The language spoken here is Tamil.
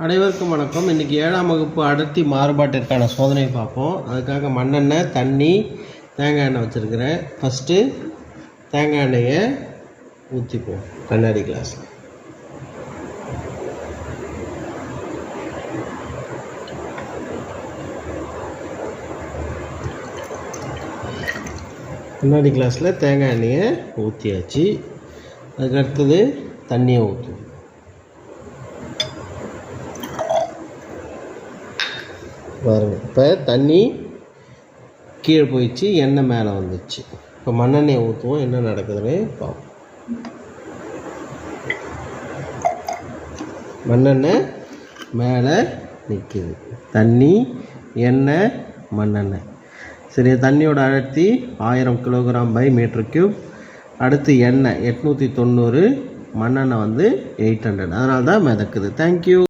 அனைவருக்கும் வணக்கம். இன்றைக்கி 7ஆம் வகுப்பு அடர்த்தி மாறுபாட்டிற்கான சோதனை பார்ப்போம். அதுக்காக மண்ணெண்ணெய், தண்ணி, தேங்காய் எண்ணெய் வச்சுருக்கிறேன். ஃபஸ்ட்டு தேங்காய் எண்ணெயை ஊற்றிப்போம் கண்ணாடி கிளாஸில். கண்ணாடி கிளாஸில் தேங்காய் எண்ணெயை ஊற்றியாச்சு. அதுக்கு அடுத்தது தண்ணியை ஊற்றும். பாருங்கள், இப்போ தண்ணி கீழே போயிடுச்சு, எண்ணெய் மேலே வந்துடுச்சு. இப்போ மண்ணெண்ணெயை ஊற்றுவோம், என்ன நடக்குதுன்னு பார்ப்போம். மண்ணெண்ணெய் மேலே நிற்கிது, தண்ணி, எண்ணெய், மண்ணெண்ணெய். சரி, தண்ணியோட அடர்த்தி 1000 kg/m3. அடுத்து எண்ணெய் 890, மண்ணெண்ணெய் 800. அதனால தான் மிதக்குது. தேங்க்யூ.